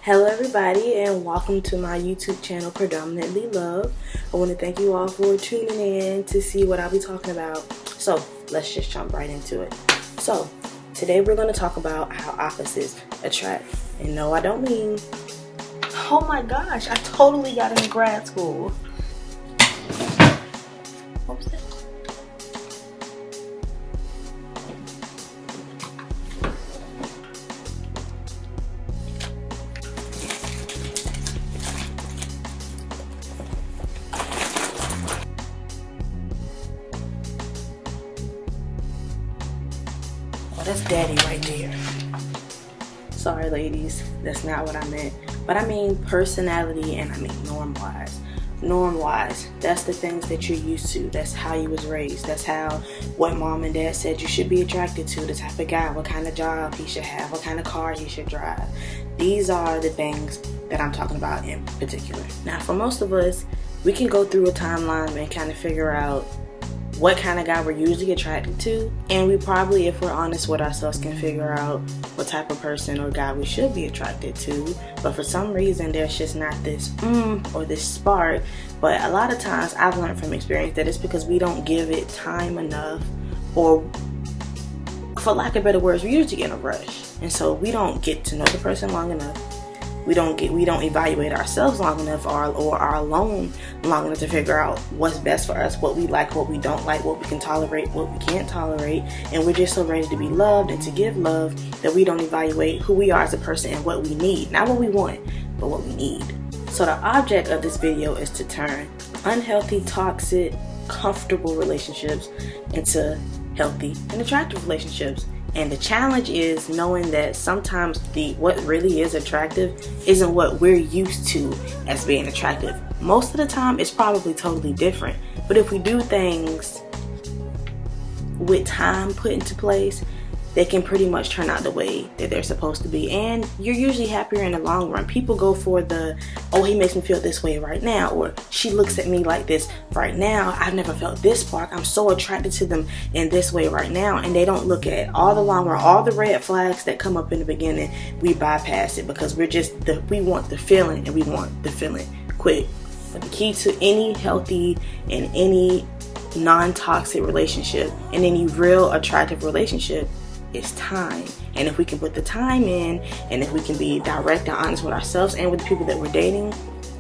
Hello everybody and welcome to my YouTube channel, Predominantly Love. I want to thank you all for tuning in to see what I'll be talking about. So let's just jump right into it. So today we're going to talk about how opposites attract. And no, I don't mean, oh my gosh, I totally got into grad school. What was that? Oh, that's daddy right there. Sorry ladies, that's not what I meant. But I mean personality and I mean norm-wise. Norm-wise, that's the things that you're used to. That's how you was raised. That's how what mom and dad said you should be attracted to. The type of guy, what kind of job he should have, what kind of car he should drive. These are the things that I'm talking about in particular. Now for most of us, we can go through a timeline and kind of figure out what kind of guy we're usually attracted to, and we probably, if we're honest with ourselves, can figure out what type of person or guy we should be attracted to. But for some reason there's just not this or this spark. But a lot of times I've learned from experience that it's because we don't give it time enough, or for lack of better words, we're usually in a rush, and so we don't get to know the person long enough. We don't evaluate ourselves long enough, or are alone long enough to figure out what's best for us, what we like, what we don't like, what we can tolerate, what we can't tolerate. And we're just so ready to be loved and to give love that we don't evaluate who we are as a person and what we need. Not what we want, but what we need. So the object of this video is to turn unhealthy, toxic, comfortable relationships into healthy and attractive relationships. And the challenge is knowing that sometimes what really is attractive isn't what we're used to as being attractive. Most of the time it's probably totally different. But if we do things with time put into place, they can pretty much turn out the way that they're supposed to be. And you're usually happier in the long run. People go for the, oh, he makes me feel this way right now, or she looks at me like this right now. I've never felt this spark. I'm so attracted to them in this way right now. And they don't look at all the long run, all the red flags that come up in the beginning. We bypass it because we want the feeling, and we want the feeling quick. But the key to any healthy and any non-toxic relationship and any real attractive relationship is time. And if we can put the time in, and if we can be direct and honest with ourselves and with the people that we're dating,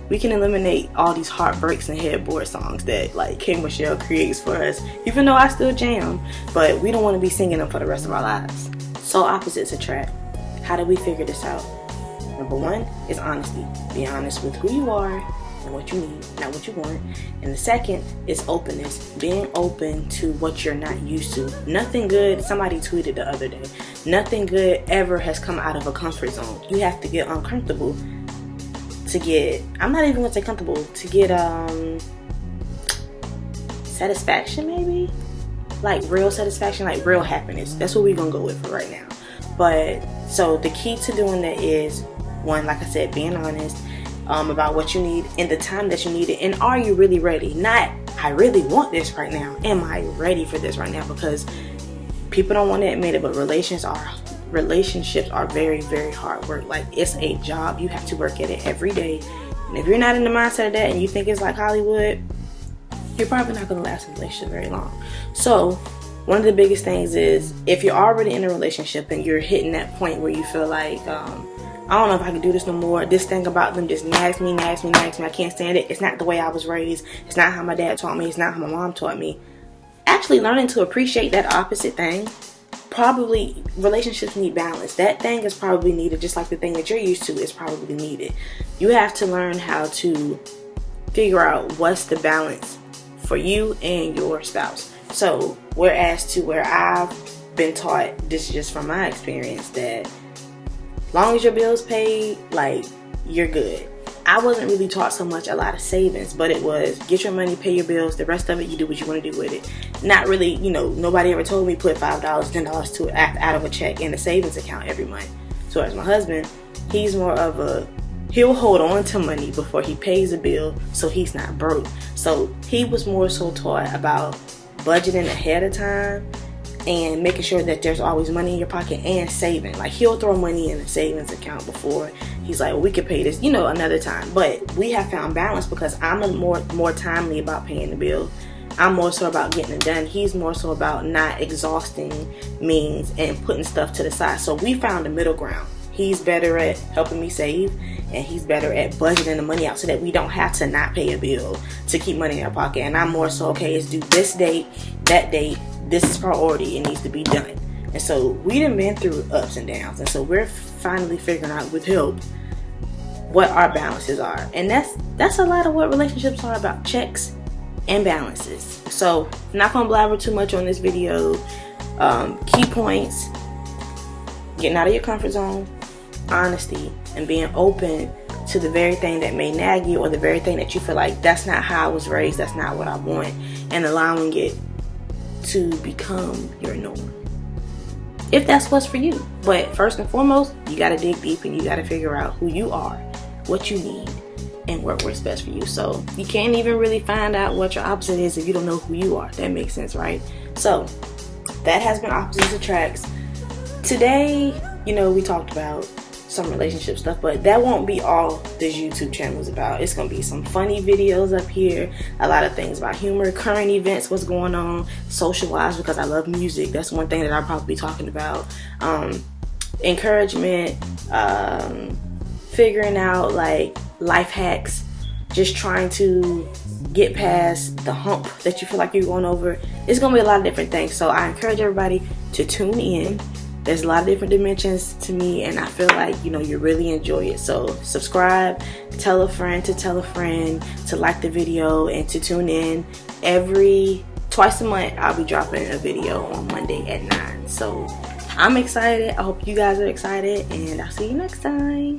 we can eliminate all these heartbreaks and headboard songs that like King Michelle creates for us, even though I still jam, but we don't want to be singing them for the rest of our lives. So opposites attract. How do we figure this out? Number one is honesty. Be honest with who you are and what you need, not what you want. And the second is openness, being open to what you're not used to. Nothing good, somebody tweeted the other day, nothing good ever has come out of a comfort zone. You have to get uncomfortable to get, I'm not even gonna say comfortable, to get satisfaction, maybe? Like real satisfaction, like real happiness. That's what we're gonna go with for right now. But so the key to doing that is, one, like I said, being honest about what you need and the time that you need it, and are you really ready? Not, I really want this right now. Am I ready for this right now? Because people don't want to admit it, but relationships are very, very hard work. Like, it's a job. You have to work at it every day. And if you're not in the mindset of that and you think it's like Hollywood, you're probably not going to last in a relationship very long. So one of the biggest things is, if you're already in a relationship and you're hitting that point where you feel like, I don't know if I can do this no more. This thing about them just nags me. I can't stand it. It's not the way I was raised. It's not how my dad taught me. It's not how my mom taught me. Actually learning to appreciate that opposite thing. Probably relationships need balance. That thing is probably needed, just like the thing that you're used to is probably needed. You have to learn how to figure out what's the balance for you and your spouse. So whereas to where I've been taught, this is just from my experience, that long as your bills paid, like, you're good. I wasn't really taught so much a lot of savings, but it was get your money, pay your bills, the rest of it you do what you want to do with it. Not really, nobody ever told me put $5, $10 to out of a check in a savings account every month. So as my husband, he's more of he'll hold on to money before he pays a bill so he's not broke. So he was more so taught about budgeting ahead of time and making sure that there's always money in your pocket and saving. Like, he'll throw money in a savings account before he's like, well, we could pay this, you know, another time. But we have found balance because I'm more timely about paying the bill. I'm more so about getting it done. He's more so about not exhausting means and putting stuff to the side. So we found a middle ground. He's better at helping me save, and he's better at budgeting the money out so that we don't have to not pay a bill to keep money in our pocket. And I'm more so, okay, it's due this date, that date, this is priority, it needs to be done. And so we done been through ups and downs, and so we're finally figuring out with help what our balances are. And that's a lot of what relationships are about, checks and balances. So I'm not gonna blabber too much on this video. Key points: getting out of your comfort zone, honesty, and being open to the very thing that may nag you, or the very thing that you feel like that's not how I was raised, that's not what I want, and allowing it to become your norm, if that's what's for you. But first and foremost, you got to dig deep and you got to figure out who you are, what you need, and what works best for you. So you can't even really find out what your opposite is if you don't know who you are. That makes sense, right? So that has been Opposites Attracts. Today, you know, we talked about some relationship stuff, but that won't be all this YouTube channel is about. It's gonna be some funny videos up here, a lot of things about humor, current events, what's going on social wise, because I love music. That's one thing that I'll probably be talking about. Encouragement, figuring out like life hacks, just trying to get past the hump that you feel like you're going over. It's gonna be a lot of different things, so I encourage everybody to tune in. There's a lot of different dimensions to me, and I feel like, you know, you really enjoy it. So subscribe, tell a friend to like the video, and to tune in twice a month. I'll be dropping a video on Monday at 9. So I'm excited. I hope you guys are excited, and I'll see you next time.